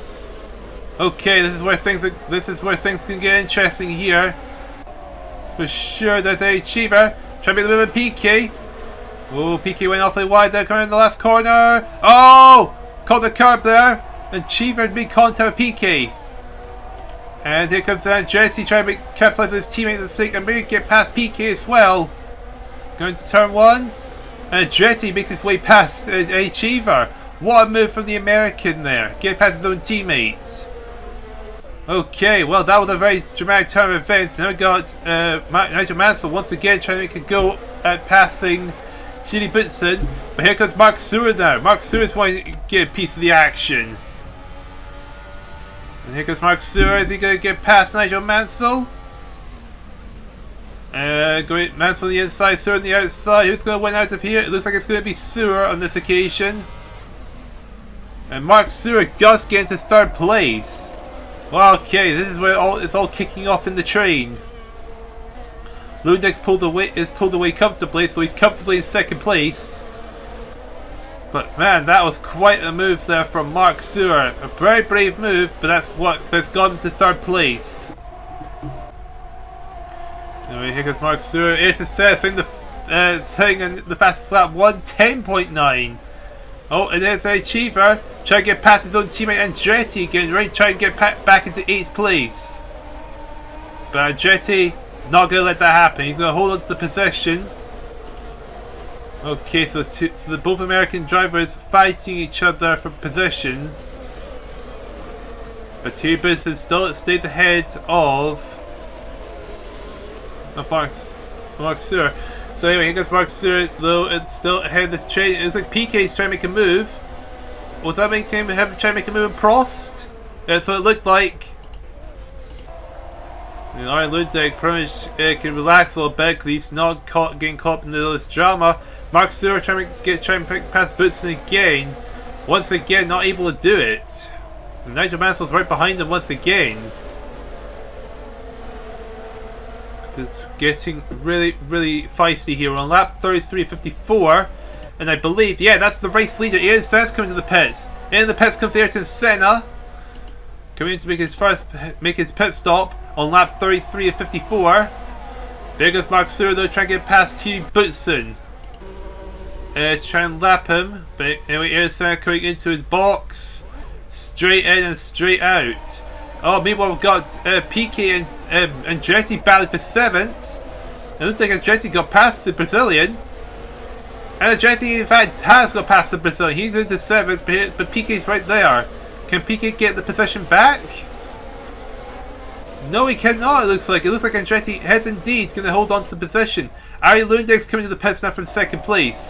A: Okay, this is where things can get interesting here. For sure, there's Eddie Cheever. Try to make the move with PK. Oh, PK went awfully wide there, coming in the last corner. Oh! Caught the curb there. And Cheever had made contact with PK. And here comes Andretti trying to capitalize his teammate's mistake and maybe get past PK as well. Going to turn 1. And Andretti makes his way past Cheever. What a move from the American there. Get past his own teammates. Okay, well that was a very dramatic turn of events. Now we got Nigel Mansell once again trying to make a go at passing Thierry Boutsen. But here comes Mark Stewart now. Mark Stewart's wanting to get a piece of the action. And here comes Mark Stewart. Is he going to get past Nigel Mansell? Going Mansell on the inside, Stewart on the outside. Who's going to win out of here? It looks like it's going to be Stewart on this occasion. And Mark Stewart does get into third place. Well, okay, this is where it's all kicking off in the train. Lundek's pulled away comfortably, so he's comfortably in second place. But man, that was quite a move there from Mark Stewart. A very brave move, but that's got him to third place. Anyway, here comes Mark Stewart. Ayrton Senna saying the fastest lap 1:10.9. Oh, and there's an achiever trying to get past his own teammate Andretti again, right? Trying to get back into 8th place. But Andretti not going to let that happen. He's going to hold on to the position. Okay, so the both American drivers fighting each other for position. But Thierry Boutsen still stays ahead of Mark Stewart. So anyway, here goes Mark Stewart, though it's still ahead of this train. It looks like PK's trying to make a move. Was that making him trying to make a move in Prost? That's what it looked like. And Arjen Lundek pretty much can relax a little bit because he's not getting caught in this drama. Mark Stewart trying to pick past Boutsen again. Once again, not able to do it. And Nigel Mansell's right behind him once again. It's getting really, really feisty here. We're on lap 33.54, and I believe, yeah, that's the race leader. Ayrton Senna's coming to the pits. In the pits comes Ayrton Senna, coming in to make his pit stop on lap 33.54. There goes Mark Stewart though, trying to get past Thierry Boutsen. To try and lap him, but anyway, Ayrton Senna coming into his box, straight in and straight out. Oh, meanwhile we've got Piquet and Andretti battling for 7th. It looks like Andretti got past the Brazilian. And Andretti in fact has got past the Brazilian. He's into 7th, but Piquet's right there. Can Piquet get the position back? No, he cannot, it looks like. It looks like Andretti has indeed going to hold on to the position. Arjen Lundek's coming to the pits now from 2nd place.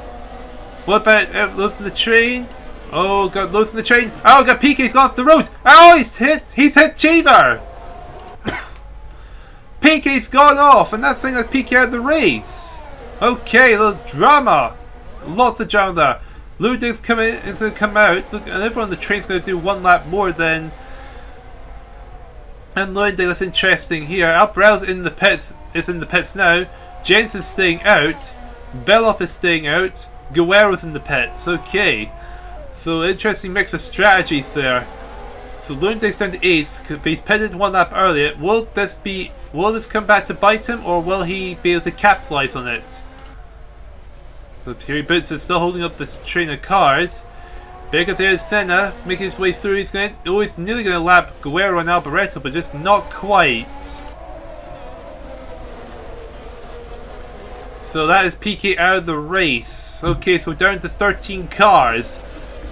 A: What about losing the train? Oh, got losing the train. Oh, got Piquet's gone off the road. Oh, he's hit Cheever. Piquet's gone off, and that's saying that's Piquet out of the race. Okay, a little drama. Lots of drama there. Lundek's coming, is going to come out. Look, and everyone on the train's going to do one lap more than. And Lundek, that's interesting here. Alboreto's in the pits. Is in the pits now. Jensen's staying out. Bellof is staying out. Guerrero's in the pits. Okay. So interesting mix of strategies there. So Lundek's down to 8th, but he's pitted one lap earlier. Will this come back to bite him, or will he be able to capitalize on it? So Thierry Boutsen is still holding up this train of cars. Because there's Senna making his way through. He's nearly going to lap Guerrero and Alboreto, but just not quite. So that is Piquet out of the race. Okay, so down to 13 cars.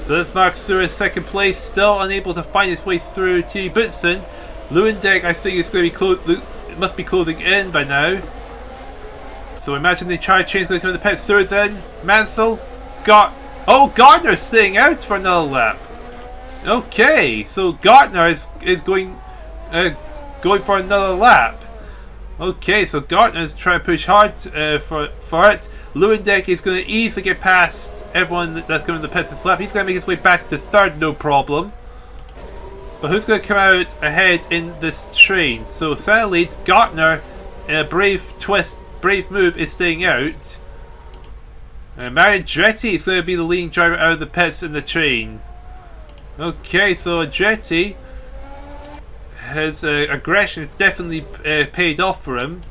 A: So that's Mark Stewart 2nd place, still unable to find his way through Thierry Boutsen. Lundek, I think it's going to be must be closing in by now. So imagine they try to change the pit. Stewart's in. Mansell Gardner's staying out for another lap. Okay, so Gardner is going for another lap. Okay, so Gardner is trying to push hard for it. Lundek is going to easily get past everyone that's coming to the pits this lap. He's going to make his way back to 3rd, no problem. But who's going to come out ahead in this train? So Senna leads. Gardner, in a brave move, is staying out. And Mario Andretti is going to be the leading driver out of the pits in the train. Okay, so Andretti, his aggression has definitely paid off for him.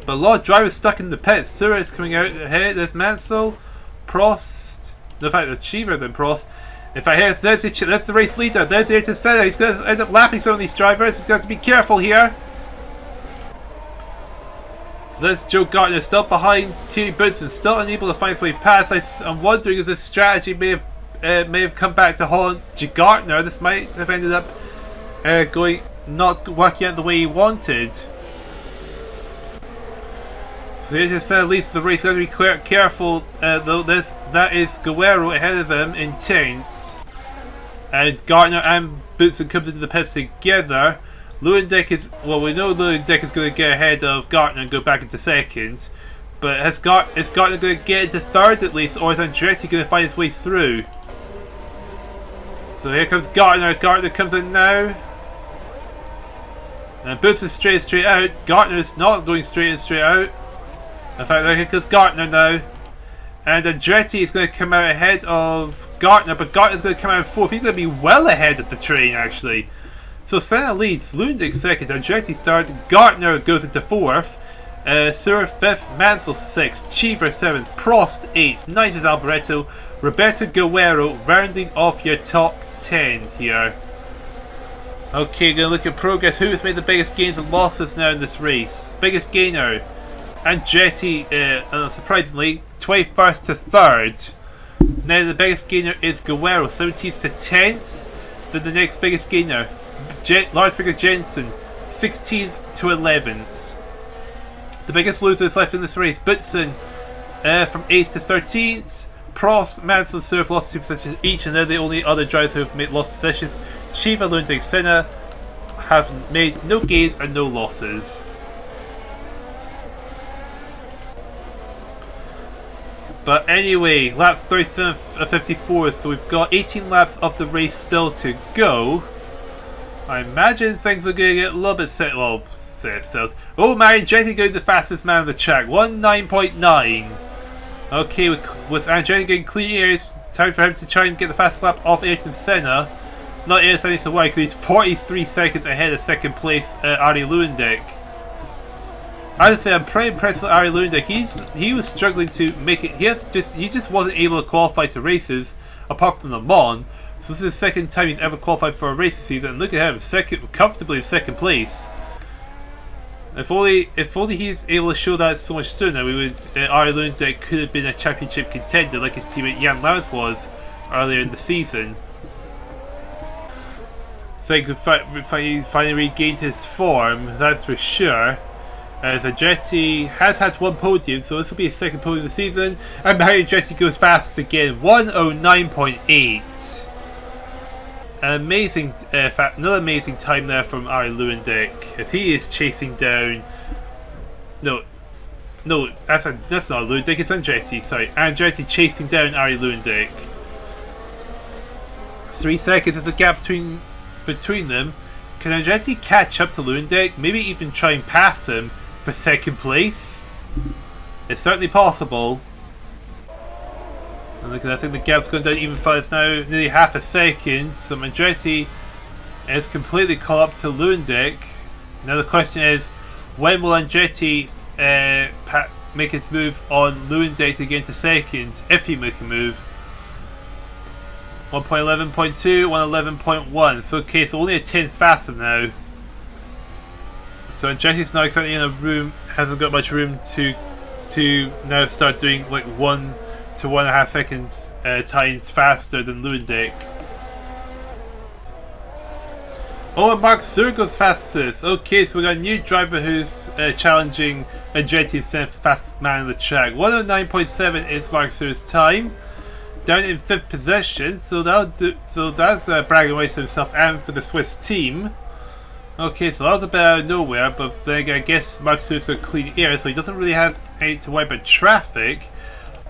A: But a lot of drivers stuck in the pits. Stewart is coming out ahead. There's Mansell, Prost. In fact, they're cheaper than Prost. In fact, there's the race leader. There's Ayrton Senna. He's going to end up lapping some of these drivers. He's going to be careful here. So there's Joe Gardner still behind Thierry Boutsen, still unable to find his way past. I'm wondering if this strategy may have come back to haunt Gardner. This might have ended up not working out the way he wanted. So Ayrton Senna leads the race. Got to be careful though. That is Guerrero ahead of him in 10th, and Gardner and Boutsen comes into the pits together. Lewandijk is, well, we know Lewandijk is going to get ahead of Gardner and go back into 2nd, but is Gardner going to get into 3rd at least, or is Andretti going to find his way through? So here comes Gardner. Gardner comes in now. And Boutsen straight out. Gardner's not going straight out. In fact, here comes Gardner now. And Andretti is going to come out ahead of Gardner, but Gardner's going to come out in 4th. He's going to be well ahead of the train, actually. So Senna leads, Lewandijk 2nd, Andretti 3rd, Gardner goes into 4th, Sur 5th, Mansell 6th, Cheever 7th, Prost 8th, 9th is Alboreto, Roberto Guerrero rounding off your top 10 here. Okay, gonna look at progress. Who has made the biggest gains and losses now in this race? Biggest gainer, Andretti, surprisingly, 21st to 3rd. Now the biggest gainer is Guerrero, 17th to 10th. Then the next biggest gainer, Lars Figure Jensen, 16th to 11th. The biggest losers left in this race, Boutsen from 8th to 13th. Prost, Mansell and Surf lost 2 positions each, and they're the only other drivers who have lost positions. Shiva, Lewandijk, Senna have made no gains and no losses. But anyway, laps 37 of 54, so we've got 18 laps of the race still to go. I imagine things are going to get a little bit settled. Oh, man, Andretti going the fastest man on the track, 1:09.9. Okay, with Andretti getting clean air, it's time for him to try and get the fastest lap off Ayrton Senna. Not Ayrton Senna, so why? Because he's 43 seconds ahead of 2nd place Arie Lewandijk. I would say I'm pretty impressed with Arie Lewandijk. He was struggling to make it. He just wasn't able to qualify to races apart from Le Mans. So this is the 2nd time he's ever qualified for a race this season. And look at him, comfortably in 2nd place. If only he's able to show that so much sooner, Arie Lewandijk could have been a championship contender like his teammate Jan Lammers was earlier in the season. So he could finally regained his form, that's for sure. As Andretti has had 1 podium, so this will be his 2nd podium of the season. And Mario Andretti goes fastest again, 1:09.8. Another amazing time there from Arie Lewandijk, as he is chasing down. No, that's not Lewandijk. It's Andretti. Sorry, Andretti chasing down Arie Lewandijk. 3 seconds is the gap between them. Can Andretti catch up to Lewandijk? Maybe even try and pass him for 2nd place? It's certainly possible. And look, I think the gap's gone down even further. It's now nearly half a second. So Andretti is completely caught up to Lewandijk. Now the question is, when will Andretti make his move on Lewandijk to get into 2nd, if he make a move? 1.11.2, 1.11.1. So okay, so only a 10th faster now. So Andretti's not exactly in a room, hasn't got much room to now start doing like 1 to 1.5 seconds times faster than Lewandijk. Oh, and Mark Sur goes fastest. Okay, so we got a new driver who's challenging Andretti instead of the fastest man on the track. 1:09.7 is Mark Sur's time. Down in 5th position, so that's bragging rights for himself and for the Swiss team. Okay, so that was a bit out of nowhere, but then again, I guess Mark Sur's got clean air, so he doesn't really have anything to worry about traffic.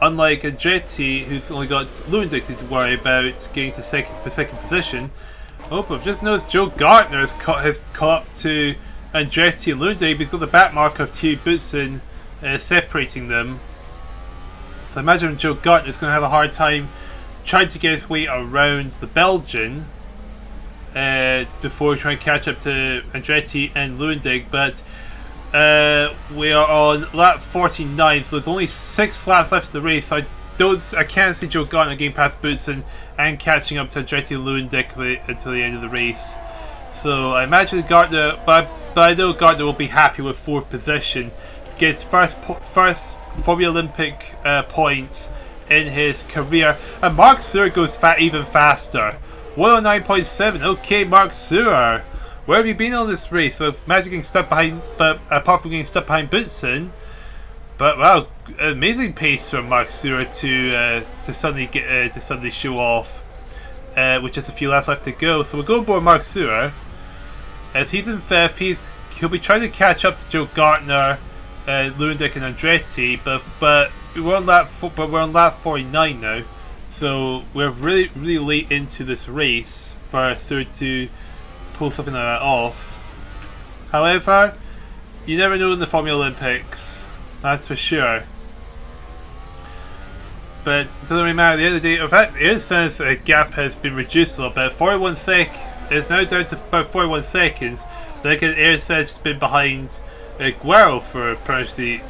A: Unlike Andretti, who's only got Lewandijk to worry about getting to 2nd position. Oh, but I've just noticed Joe Gardner has caught up to Andretti and Lewandijk, but he's got the back mark of Thierry Boutsen separating them. So I imagine Joe Gardner is going to have a hard time trying to get his way around the Belgian before trying to catch up to Andretti and Lewandijk, but we are on lap 49, so there's only 6 laps left of the race, so I can't see Joe Gardner getting past Boutsen and catching up to Andretti and Lewandijk until the end of the race. So I imagine Gardner, but I know Gardner will be happy with 4th position, gets first Formulalympic points in his career, and Mark Sur goes even faster, 1:09.7. Okay, Mark Sur, where have you been on this race? So imagine getting stuck behind, but apart from getting stuck behind Boutsen, But wow, amazing pace from Mark Stewart to suddenly show off with just a few laps left to go. So we'll go aboard Mark Stewart. As he's in fifth, he'll be trying to catch up to Joe Gartner, Lewandowski and Andretti, but we're on lap 49 now. So we're really late into this race for Stewart to pull something like that off. However, you never know in the Formulalympics, that's for sure. But it doesn't really matter. At the end of the day, in fact, Ayrton Senna's gap has been reduced a little bit. 41 it's now down to about 41 seconds. But again, Ayrton Senna's been behind Guerrero for pretty much the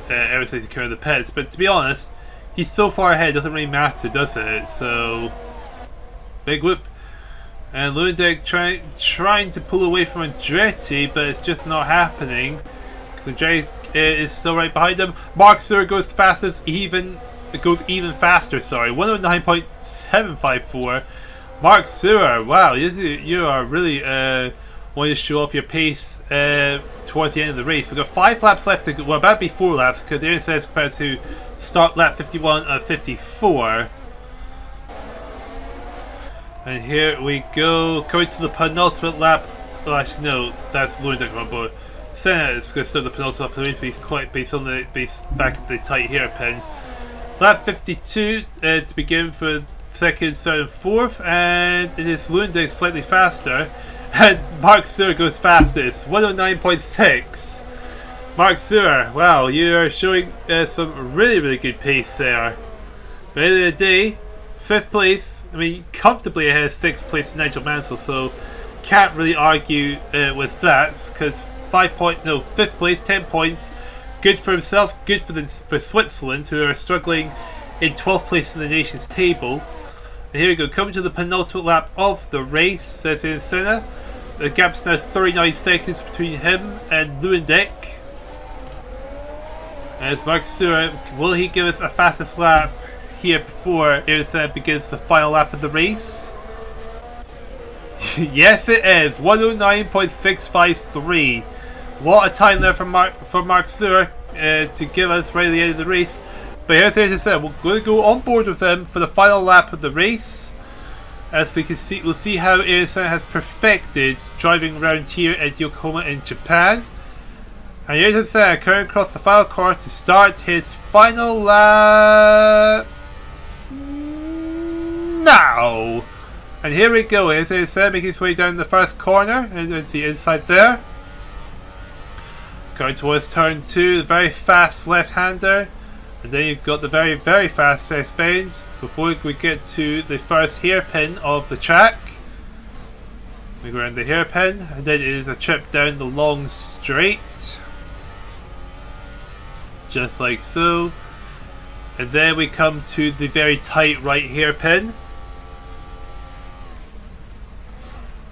A: everything to carry the pits. But to be honest, he's so far ahead, it doesn't really matter, does it? So, big whoop. And Lewandowski trying to pull away from Andretti, but it's just not happening. Andretti is still right behind him. Mark Stewart goes fastest, even faster. Sorry, 109.754. Mark Stewart, wow, you are really wanting to show off your pace towards the end of the race. We've got 5 laps left to go. Well, about to be 4 laps because Ayrton Senna is prepared to start lap 51 of 54. And here we go, coming to the penultimate lap. Well, actually, no, that's Lewandowski on board. Senna is going to start the penultimate lap of the race, but he's quite based back at the tight hairpin. Lap 52 to begin for second, third, and fourth, and it is Lewandowski slightly faster, and Mark Stewart goes fastest, 109.6. Mark Stewart, wow, you are showing some really good pace there. But at the end of the day, 5th place. I mean, comfortably ahead of 6th place Nigel Mansell, so can't really argue with that, because 5th place, 10 points, good for himself, good for Switzerland, who are struggling in 12th place in the nation's table. And here we go, coming to the penultimate lap of the race, says Ayrton Senna. The gap's now 39 seconds between him and Lewandowski. As Mark Stewart, will he give us a fastest lap here before Ayrton Senna begins the final lap of the race? Yes, it is. 109.653. What a time there for Mark Stewart to give us right at the end of the race. But here's Ayrton Senna. We're going to go on board with him for the final lap of the race. As we can see, we'll see how Ayrton Senna has perfected driving around here at Yokohama in Japan. And Ayrton Senna coming across the final corner to start his final lap now. And here we go. Here's Ayrton Senna making his way down the first corner and into the inside there. Going towards turn 2, the very fast left-hander. And then you've got the very fast S-bend before we get to the first hairpin of the track. We go around the hairpin, and then it is a trip down the long straight. Just like so. And then we come to the very tight right hairpin.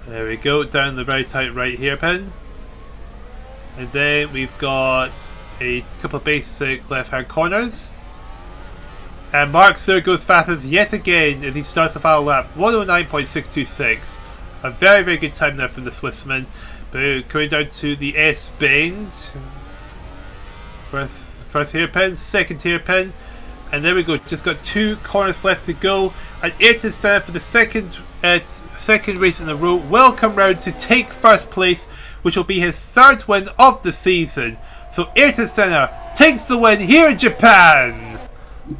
A: There we go, down the very tight right hairpin. And then we've got a couple of basic left-hand corners. And Mark Stewart goes fastest yet again as he starts the final lap, 109.626. A very good time there from the Swissman. But going down to the S-bend. First hairpin, second hairpin. And there we go, just got 2 corners left to go. And Ayrton Senna for the second race in a row will come round to take first place, which will be his 3rd win of the season. So Ayrton Senna takes the win here in Japan.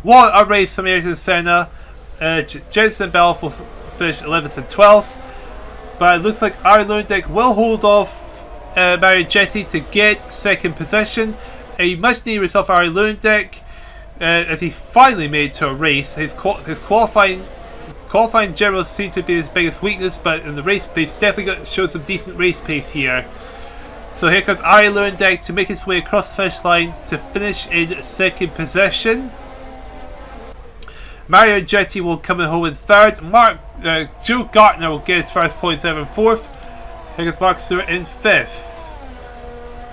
A: What a race from Ayrton Senna. Stefan Bellof will finish 11th and 12th. But it looks like Lewandowski will hold off Mario Andretti to get second position. A much needed result for Lewandowski as he finally made it to a race. His qualifying general seems to be his biggest weakness, but in the race pace definitely showed some decent race pace here. So here comes Lewandowski to make his way across the finish line to finish in second position. Mario Andretti will come in home in 3rd. Joe Gartner will get his first points there in 4th. Here comes Mark Stewart in 5th.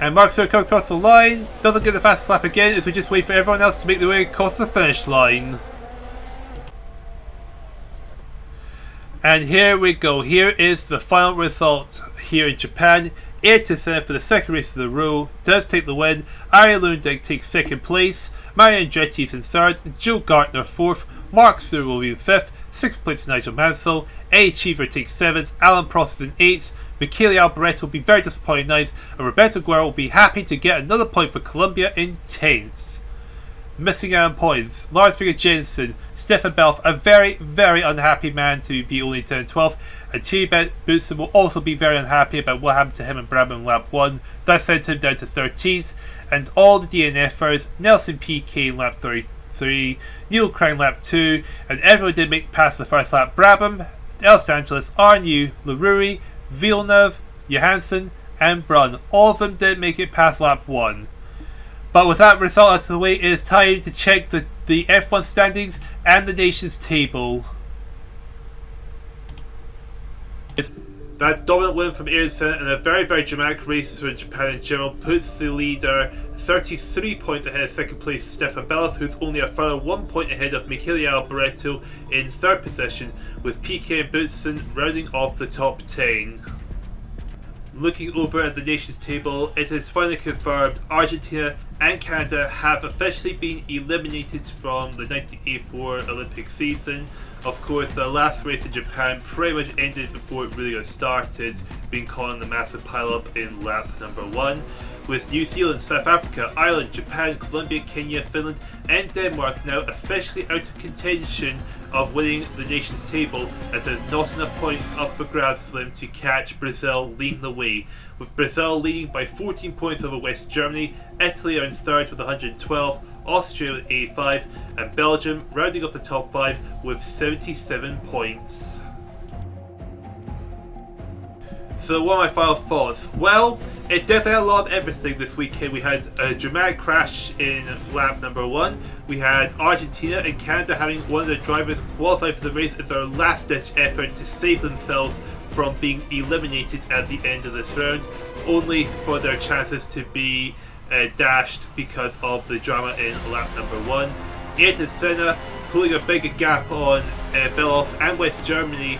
A: And Mark Stewart comes across the line, doesn't get the fastest lap again as we just wait for everyone else to make their way across the finish line. And here we go. Here is the final result here in Japan. Ayrton Senna for the second race of the row does take the win. Ari Lundegg takes second place. Mario Andretti is in third. Joe Gartner fourth. Mark Stewart will be in fifth. 6th place Nigel Mansell. Eddie Cheever takes 7th. Alan Prost is in 8th. Michele Alboreto will be very disappointed 9th. And Roberto Guerra will be happy to get another point for Colombia in 10th. Missing out on points: Lars Viggo Jensen, Stefan Bellof, a very, very unhappy man to be only 10 and 12th, and Thierry Boutsen will also be very unhappy about what happened to him in Brabham in lap 1. That sent him down to 13th, and all the DNFers: Nelson Piquet in lap 33, Neil Krang lap 2, and everyone did make it past the first lap: Brabham, Los Angeles, Arnoux, Leroy, Villeneuve, Johansson, and Brun. All of them did make it past lap 1. But with that result out of the way, it is time to check the F1 standings and the nations table. That dominant win from Ayrton Senna in a very, very dramatic race for Japan in general puts the leader 33 points ahead of second place Stefan Bellof, who's only a further 1 point ahead of Michele Alboreto in third position, with Piquet and Boutsen rounding off the top 10. Looking over at the nations table, it is finally confirmed Argentina and Canada have officially been eliminated from the 1984 Olympic season. Of course, the last race in Japan pretty much ended before it really got started, being caught in the massive pile-up in lap number 1. With New Zealand, South Africa, Ireland, Japan, Colombia, Kenya, Finland and Denmark now officially out of contention of winning the nations table, as there's not enough points up for grabs for them to catch Brazil leading the way, with Brazil leading by 14 points over West Germany. Italy are in third with 112, Austria with 85, and Belgium rounding off the top 5 with 77 points. So what are my final thoughts? Well, it definitely had a lot of everything this weekend. We had a dramatic crash in lap number 1. We had Argentina and Canada having one of their drivers qualify for the race as their last ditch effort to save themselves from being eliminated at the end of this round, only for their chances to be dashed because of the drama in lap number 1. Ayrton Senna pulling a big gap on Bellof and West Germany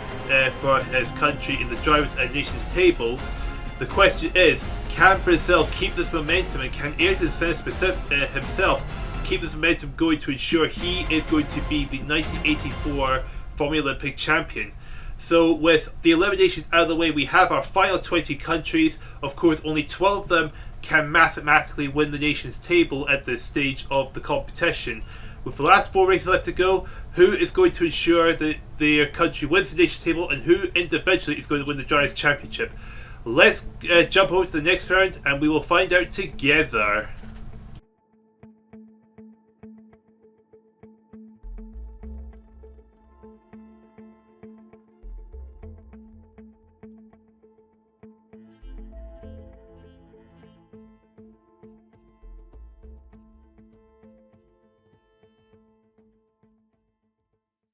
A: for his country in the Drivers' and Nations tables. The question is, can Brazil keep this momentum, and can Ayrton Senna himself keep this momentum going to ensure he is going to be the 1984 Formulalympic champion? So with the eliminations out of the way, we have our final 20 countries. Of course, only 12 of them can mathematically win the nations table at this stage of the competition. With the last 4 races left to go, who is going to ensure that their country wins the nations table, and who individually is going to win the Drivers' Championship? Let's jump over to the next round and we will find out together.